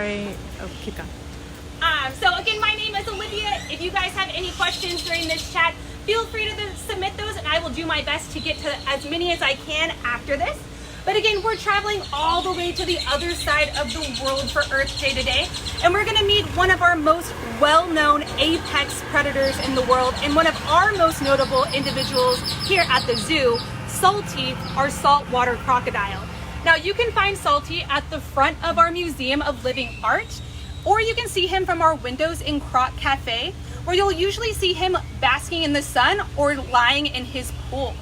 sorry. Oh, keep going. So again, my name is Olivia. If you guys have any questions during this chat, feel free to submit those and I will do my best to get to as many as I can after this. But again, we're traveling all the way to the other side of the world for Earth Day today. And we're gonna meet one of our most well-known apex predators in the world and one of our most notable individuals here at the zoo, Salty, our saltwater crocodile. Now you can find Salty at the front of our Museum of Living Art, or you can see him from our windows in Croc Cafe, where you'll usually see him basking in the sun or lying in his pool.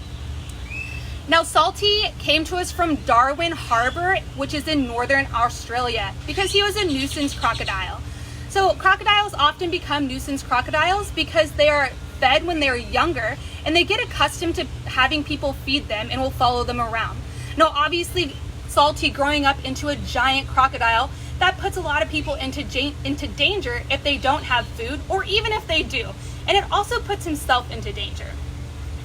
Now Salty came to us from Darwin Harbour, which is in northern Australia, because he was a nuisance crocodile. So crocodiles often become nuisance crocodiles because they are fed when they're younger and they get accustomed to having people feed them and will follow them around. Now obviously Salty growing up into a giant crocodile, that puts a lot of people into danger if they don't have food or even if they do. And it also puts himself into danger.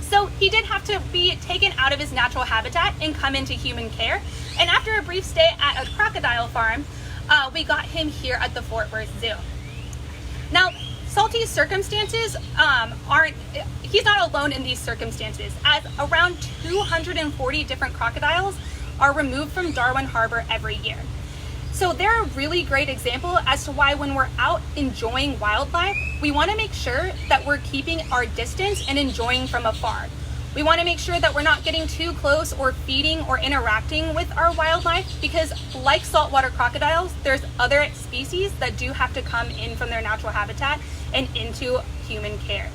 So he did have to be taken out of his natural habitat and come into human care. And after a brief stay at a crocodile farm, we got him here at the Fort Worth Zoo. Now, Salty's circumstances he's not alone in these circumstances, as around 240 different crocodiles are removed from Darwin Harbour every year. So they're a really great example as to why when we're out enjoying wildlife, we want to make sure that we're keeping our distance and enjoying from afar. We want to make sure that we're not getting too close or feeding or interacting with our wildlife, because like saltwater crocodiles, there's other species that do have to come in from their natural habitat and into human care.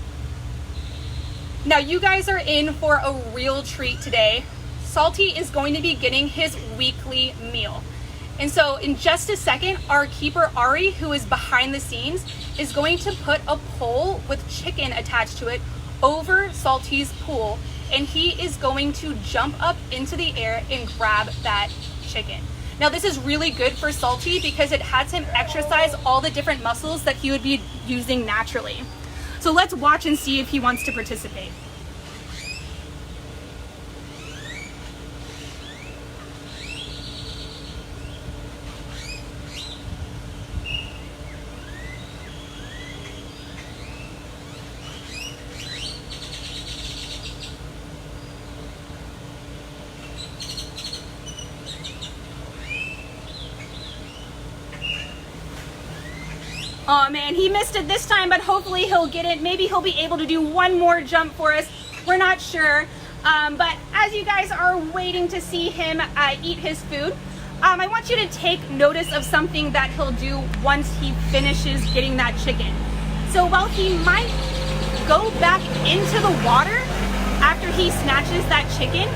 Now you guys are in for a real treat today. Salty is going to be getting his weekly meal. And so in just a second, our keeper Ari, who is behind the scenes, is going to put a pole with chicken attached to it over Salty's pool, and he is going to jump up into the air and grab that chicken. Now this is really good for Salty because it has him exercise all the different muscles that he would be using naturally. So let's watch and see if he wants to participate. Oh man, he missed it this time, but hopefully he'll get it. Maybe he'll be able to do one more jump for us. We're not sure. But as you guys are waiting to see him eat his food, I want you to take notice of something that he'll do once he finishes getting that chicken. So while he might go back into the water after he snatches that chicken,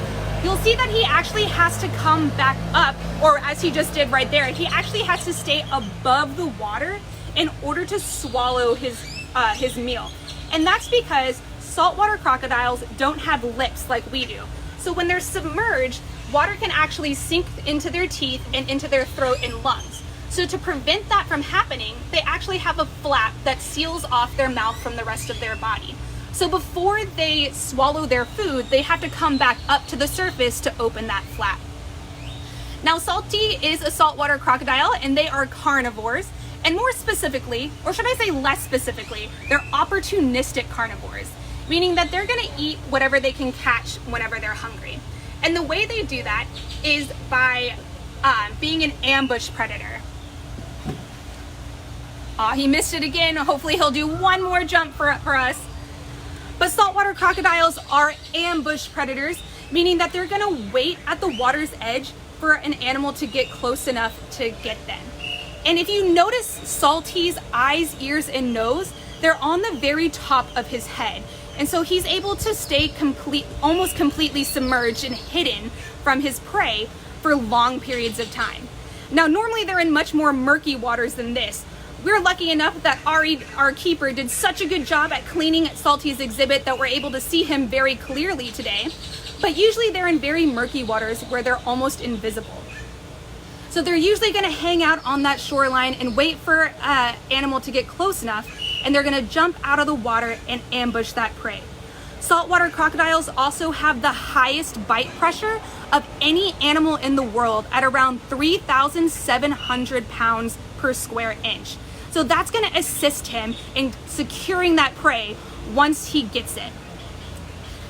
you'll see that he actually has to come back up, or as he just did right there, he actually has to stay above the water in order to swallow his meal. And that's because saltwater crocodiles don't have lips like we do. So when they're submerged, water can actually sink into their teeth and into their throat and lungs. So to prevent that from happening, they actually have a flap that seals off their mouth from the rest of their body. So before they swallow their food, they have to come back up to the surface to open that flap. Now Salty is a saltwater crocodile and they are carnivores. And more specifically, or should I say less specifically, they're opportunistic carnivores, meaning that they're gonna eat whatever they can catch whenever they're hungry. And the way they do that is by being an ambush predator. He missed it again. Hopefully he'll do one more jump for us. But saltwater crocodiles are ambush predators, meaning that they're gonna wait at the water's edge for an animal to get close enough to get them. And if you notice Salty's eyes, ears, and nose, they're on the very top of his head. And so he's able to stay almost completely submerged and hidden from his prey for long periods of time. Now, normally they're in much more murky waters than this. We're lucky enough that Ari, our keeper, did such a good job at cleaning Salty's exhibit that we're able to see him very clearly today. But usually they're in very murky waters where they're almost invisible. So they're usually gonna hang out on that shoreline and wait for an animal to get close enough, and they're gonna jump out of the water and ambush that prey. Saltwater crocodiles also have the highest bite pressure of any animal in the world at around 3,700 pounds per square inch. So that's going to assist him in securing that prey once he gets it.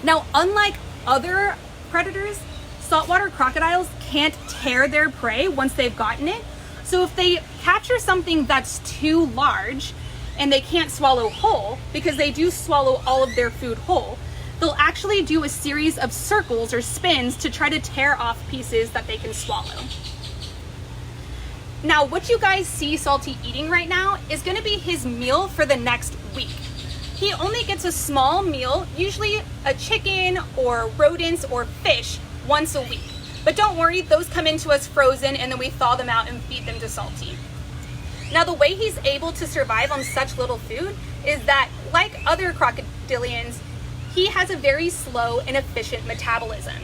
Now, unlike other predators, saltwater crocodiles can't tear their prey once they've gotten it. So if they capture something that's too large and they can't swallow whole, because they do swallow all of their food whole, they'll actually do a series of circles or spins to try to tear off pieces that they can swallow. Now, what you guys see Salty eating right now is going to be his meal for the next week. He only gets a small meal, usually a chicken or rodents or fish, once a week. But don't worry, those come into us frozen and then we thaw them out and feed them to Salty. Now, the way he's able to survive on such little food is that, like other crocodilians, he has a very slow and efficient metabolism.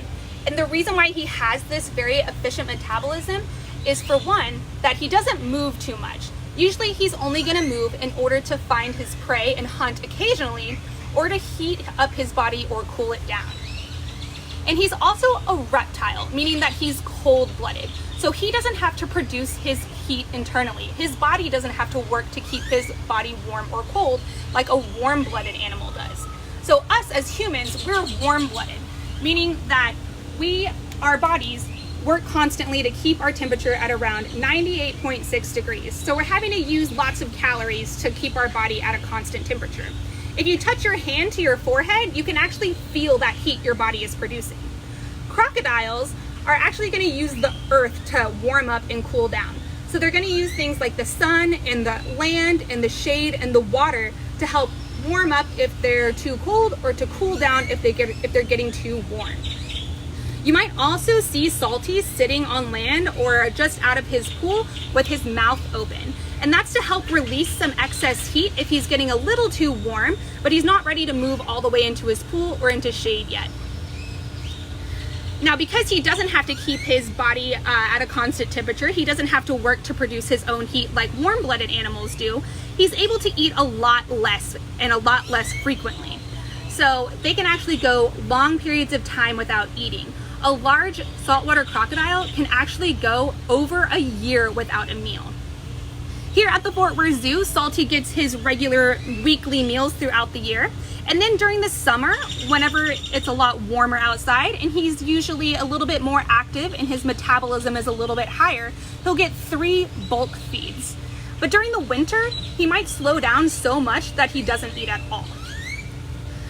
And the reason why he has this very efficient metabolism is, for one, that he doesn't move too much. Usually he's only going to move in order to find his prey and hunt occasionally, or to heat up his body or cool it down. And he's also a reptile, meaning that he's cold-blooded. So he doesn't have to produce his heat internally. His body doesn't have to work to keep his body warm or cold like a warm-blooded animal does. So us as humans, we're warm-blooded, meaning that our bodies work constantly to keep our temperature at around 98.6 degrees. So we're having to use lots of calories to keep our body at a constant temperature. If you touch your hand to your forehead, you can actually feel that heat your body is producing. Crocodiles are actually going to use the earth to warm up and cool down. So they're going to use things like the sun and the land and the shade and the water to help warm up if they're too cold, or to cool down if they're getting too warm. You might also see Salty sitting on land or just out of his pool with his mouth open. And that's to help release some excess heat if he's getting a little too warm, but he's not ready to move all the way into his pool or into shade yet. Now, because he doesn't have to keep his body at a constant temperature, he doesn't have to work to produce his own heat like warm-blooded animals do, he's able to eat a lot less and a lot less frequently. So they can actually go long periods of time without eating. A large saltwater crocodile can actually go over a year without a meal. Here at the Fort Worth Zoo, Salty gets his regular weekly meals throughout the year. And then during the summer, whenever it's a lot warmer outside and he's usually a little bit more active and his metabolism is a little bit higher, he'll get 3 bulk feeds. But during the winter, he might slow down so much that he doesn't eat at all.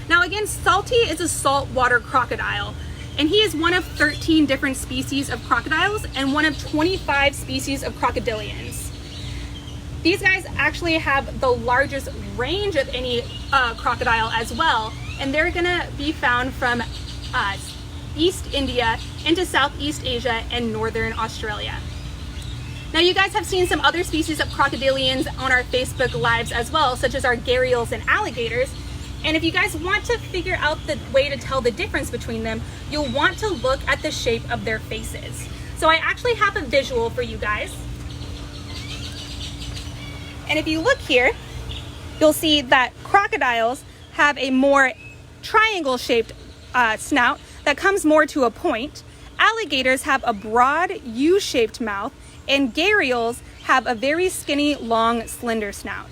Now again, Salty is a saltwater crocodile, and he is one of 13 different species of crocodiles and one of 25 species of crocodilians. These guys actually have the largest range of any crocodile as well, and they're gonna be found from East India into Southeast Asia and Northern Australia. Now, you guys have seen some other species of crocodilians on our Facebook Lives as well, such as our gharials and alligators. And if you guys want to figure out the way to tell the difference between them, you'll want to look at the shape of their faces. So I actually have a visual for you guys. And if you look here, you'll see that crocodiles have a more triangle-shaped snout that comes more to a point. Alligators have a broad U-shaped mouth, and gharials have a very skinny, long, slender snout.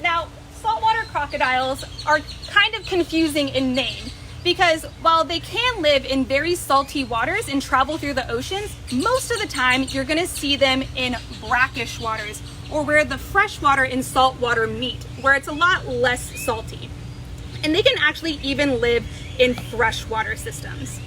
Now, saltwater crocodiles are kind of confusing in name, because while they can live in very salty waters and travel through the oceans, most of the time you're going to see them in brackish waters, or where the freshwater and saltwater meet, where it's a lot less salty. And they can actually even live in freshwater systems.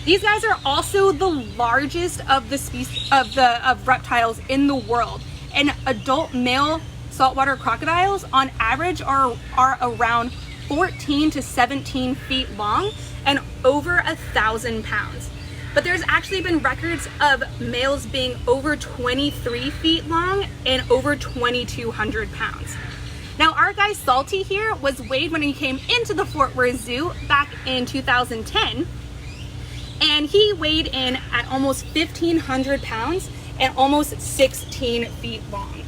These guys are also the largest of the species of reptiles in the world, and adult male saltwater crocodiles on average are around 14 to 17 feet long and over 1,000 pounds. But there's actually been records of males being over 23 feet long and over 2,200 pounds. Now, our guy Salty here was weighed when he came into the Fort Worth Zoo back in 2010, and he weighed in at almost 1,500 pounds and almost 16 feet long.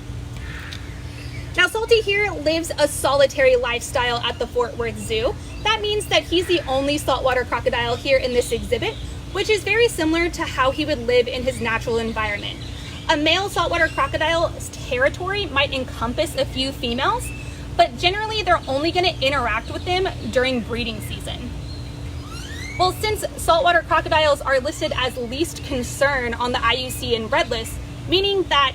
Now, Salty here lives a solitary lifestyle at the Fort Worth Zoo. That means that he's the only saltwater crocodile here in this exhibit, which is very similar to how he would live in his natural environment. a male saltwater crocodile's territory might encompass a few females, but generally they're only going to interact with them during breeding season. Well, since saltwater crocodiles are listed as least concern on the IUCN Red List, meaning that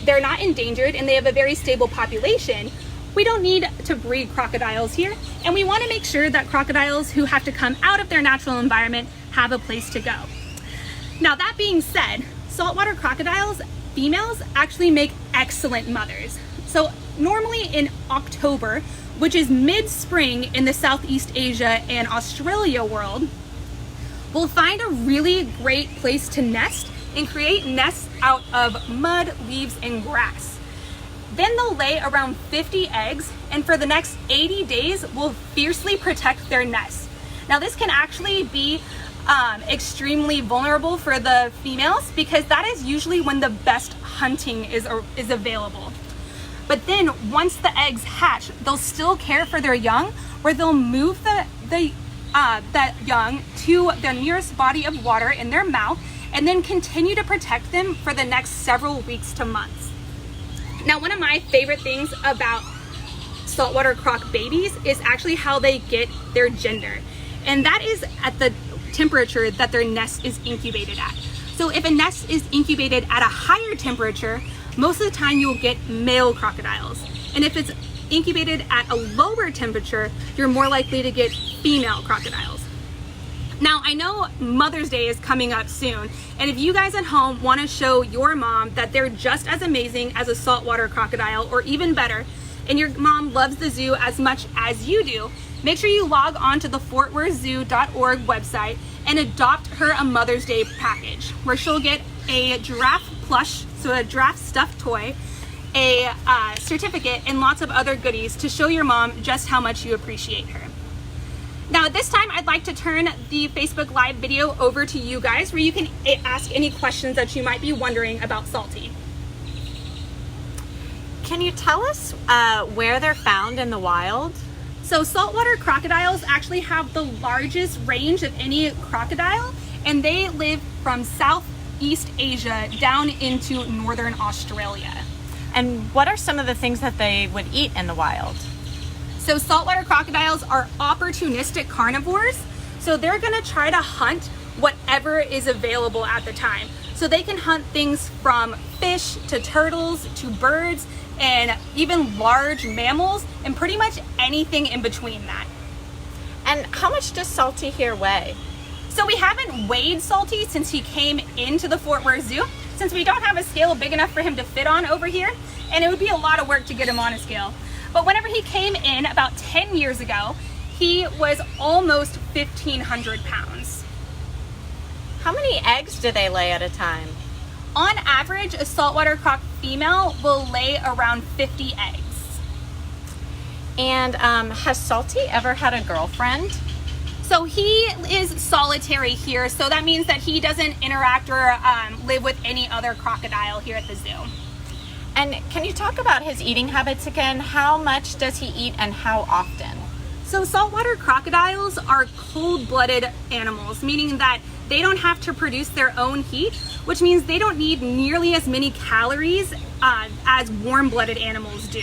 they're not endangered and they have a very stable population, we don't need to breed crocodiles here, and we want to make sure that crocodiles who have to come out of their natural environment have a place to go. Now, that being said, saltwater crocodiles, females, actually make excellent mothers. So normally in October, which is mid-spring in the Southeast Asia and Australia world, we'll find a really great place to nest and create nests out of mud, leaves, and grass. Then they'll lay around 50 eggs, and for the next 80 days will fiercely protect their nest. Now, this can actually be extremely vulnerable for the females because that is usually when the best hunting is available. But then once the eggs hatch, they'll still care for their young, where they'll move that young to the nearest body of water in their mouth and then continue to protect them for the next several weeks to months. Now, one of my favorite things about saltwater croc babies is actually how they get their gender. And that is at the temperature that their nest is incubated at. So if a nest is incubated at a higher temperature, most of the time you'll get male crocodiles. And if it's incubated at a lower temperature, you're more likely to get female crocodiles. Now, I know Mother's Day is coming up soon, and if you guys at home want to show your mom that they're just as amazing as a saltwater crocodile, or even better, and your mom loves the zoo as much as you do, make sure you log on to the fortworthzoo.org website and adopt her a Mother's Day package, where she'll get a giraffe plush, so a giraffe stuffed toy, a certificate, and lots of other goodies to show your mom just how much you appreciate her. Now, at this time, I'd like to turn the Facebook Live video over to you guys, where you can ask any questions that you might be wondering about Salty. Can you tell us where they're found in the wild? So saltwater crocodiles actually have the largest range of any crocodile, and they live from Southeast Asia down into northern Australia. And what are some of the things that they would eat in the wild? So saltwater crocodiles are opportunistic carnivores, so they're going to try to hunt whatever is available at the time. So they can hunt things from fish to turtles to birds and even large mammals and pretty much anything in between that. And how much does Salty here weigh? So we haven't weighed Salty since he came into the Fort Worth Zoo, since we don't have a scale big enough for him to fit on over here, and it would be a lot of work to get him on a scale. But whenever he came in about 10 years ago, he was almost 1,500 pounds. How many eggs do they lay at a time? On average, a saltwater croc female will lay around 50 eggs. And has Salty ever had a girlfriend? So he is solitary here, so that means that he doesn't interact or live with any other crocodile here at the zoo. And can you talk about his eating habits again? How much does he eat and how often? So saltwater crocodiles are cold-blooded animals, meaning that they don't have to produce their own heat, which means they don't need nearly as many calories as warm-blooded animals do.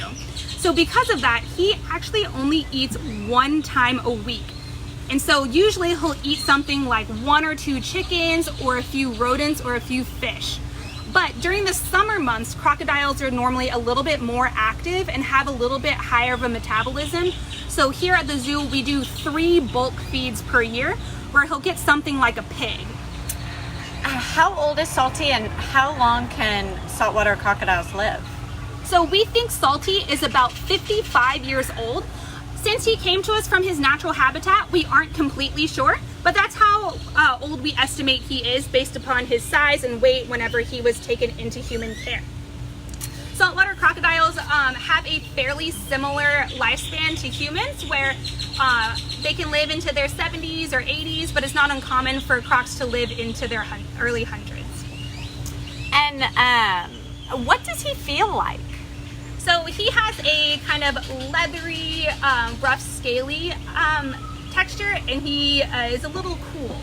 So because of that, he actually only eats one time a week. And so usually he'll eat something like 1 or 2 chickens or a few rodents or a few fish. But during the summer months, crocodiles are normally a little bit more active and have a little bit higher of a metabolism. So here at the zoo, we do 3 bulk feeds per year, where he'll get something like a pig. How old is Salty and how long can saltwater crocodiles live? So we think Salty is about 55 years old. Since he came to us from his natural habitat, we aren't completely sure, but that's how old we estimate he is based upon his size and weight whenever he was taken into human care. Saltwater crocodiles have a fairly similar lifespan to humans, where they can live into their 70s or 80s, but it's not uncommon for crocs to live into their early hundreds. And what does he feel like? So he has a kind of leathery, rough, scaly texture, and he is a little cool.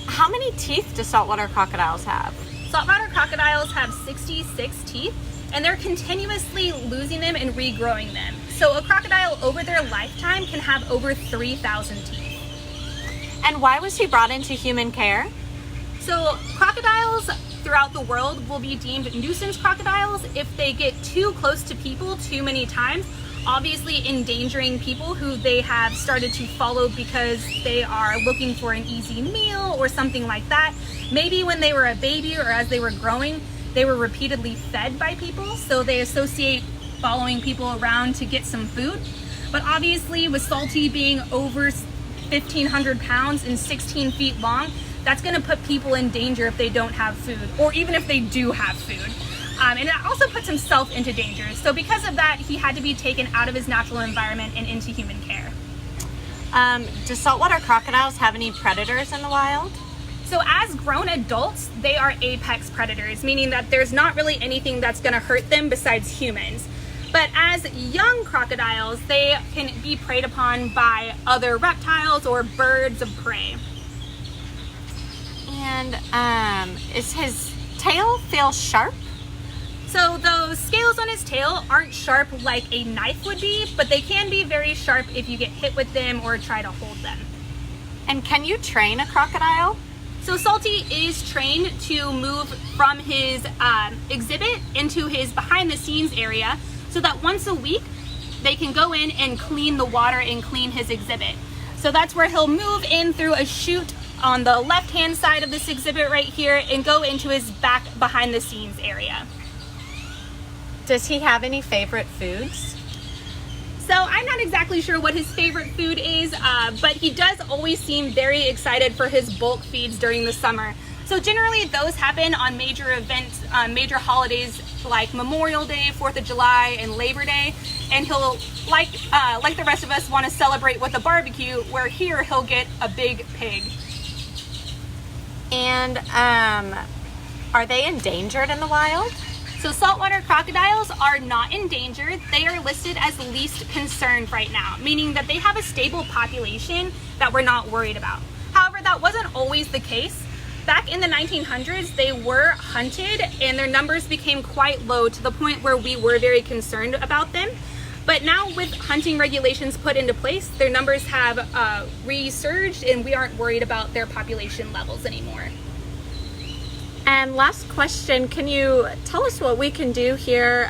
How many teeth do saltwater crocodiles have? Saltwater crocodiles have 66 teeth, and they're continuously losing them and regrowing them. So a crocodile over their lifetime can have over 3,000 teeth. And why was he brought into human care? So crocodiles throughout the world will be deemed nuisance crocodiles if they get too close to people too many times, obviously endangering people who they have started to follow because they are looking for an easy meal or something like that. Maybe when they were a baby or as they were growing, they were repeatedly fed by people, so they associate following people around to get some food. But obviously with Salty being over 1,500 pounds and 16 feet long, that's gonna put people in danger if they don't have food, or even if they do have food. And it also puts himself into danger. So because of that, he had to be taken out of his natural environment and into human care. Do saltwater crocodiles have any predators in the wild? So as grown adults, they are apex predators, meaning that there's not really anything that's gonna hurt them besides humans. But as young crocodiles, they can be preyed upon by other reptiles or birds of prey. And is his tail feel sharp? So those scales on his tail aren't sharp like a knife would be, but they can be very sharp if you get hit with them or try to hold them. And can you train a crocodile? So Salty is trained to move from his exhibit into his behind the scenes area so that once a week they can go in and clean the water and clean his exhibit. So that's where he'll move in through a chute on the left hand side of this exhibit right here and go into his back behind the scenes area. Does he have any favorite foods? So I'm not exactly sure what his favorite food is, but he does always seem very excited for his bulk feeds during the summer. So generally those happen on major events, major holidays like Memorial Day, 4th of July, and Labor Day. And he'll, like the rest of us, want to celebrate with a barbecue, where here he'll get a big pig. And are they endangered in the wild? So saltwater crocodiles are not endangered. They are listed as least concerned right now, meaning that they have a stable population that we're not worried about. However, that wasn't always the case. Back in the 1900s, they were hunted and their numbers became quite low to the point where we were very concerned about them. But now with hunting regulations put into place, their numbers have resurged and we aren't worried about their population levels anymore. And last question, can you tell us what we can do here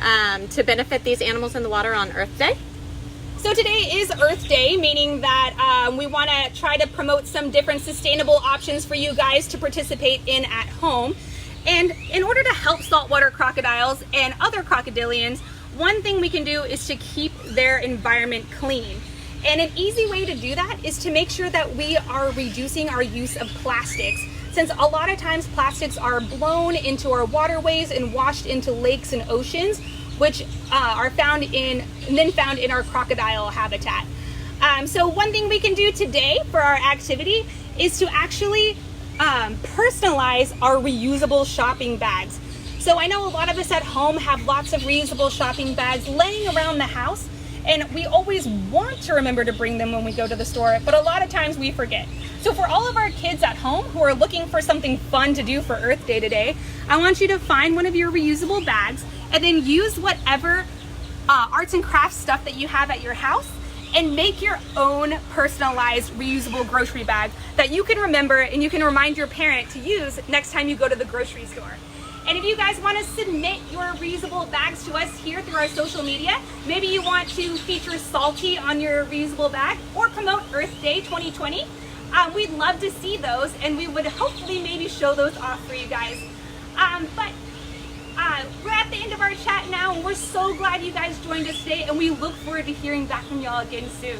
to benefit these animals in the water on Earth Day? So today is Earth Day, meaning that we want to try to promote some different sustainable options for you guys to participate in at home. And in order to help saltwater crocodiles and other crocodilians, one thing we can do is to keep their environment clean. And an easy way to do that is to make sure that we are reducing our use of plastics, since a lot of times plastics are blown into our waterways and washed into lakes and oceans, which are found in our crocodile habitat. So one thing we can do today for our activity is to actually personalize our reusable shopping bags. So I know a lot of us at home have lots of reusable shopping bags laying around the house, and we always want to remember to bring them when we go to the store, but a lot of times we forget. So for all of our kids at home who are looking for something fun to do for Earth Day today, I want you to find one of your reusable bags and then use whatever arts and crafts stuff that you have at your house and make your own personalized reusable grocery bag that you can remember and you can remind your parent to use next time you go to the grocery store. And if you guys want to submit your reusable bags to us here through our social media, maybe you want to feature Salty on your reusable bag or promote Earth Day 2020, we'd love to see those, and we would hopefully maybe show those off for you guys. But we're at the end of our chat now, and we're so glad you guys joined us today, and we look forward to hearing back from y'all again soon.